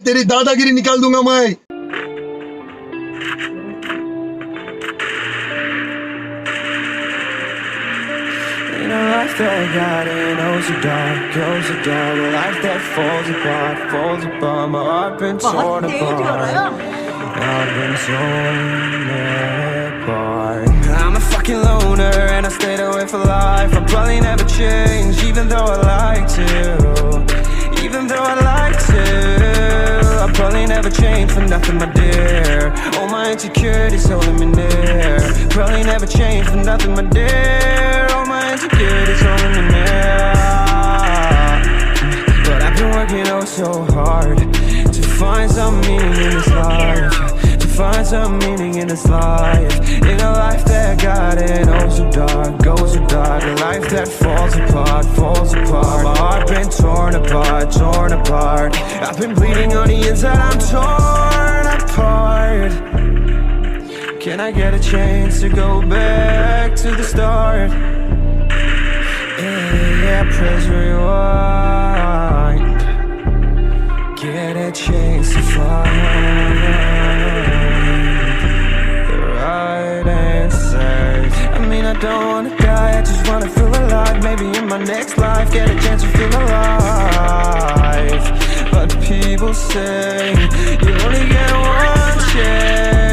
तेरी दादागिरी निकाल दूंगा मैं। In a life that got it, goes so dark, a life that falls apart, my heart been torn apart, I've been torn apart. I'm a fucking loner and I stayed away for life. I'll probably never change, even though I like to, even though I like to. I'll probably never change for nothing, my dear. All my insecurities holding me near. Probably never change for nothing, my dear. All my insecurities holding me near. But I've been working oh so hard to find some meaning in this life, to find some meaning in this life. In a life that got it oh so dark, goes so dark. A life that falls apart, my heart been torn apart. I've been bleeding on the inside, I'm torn apart. Can I get a chance to go back to the start? Yeah, press rewind. Get a chance to find the right answers. I mean, I don't wanna die, I just wanna feel alive. Maybe in my next life, get a chance to feel alive. But people say you only get one chance.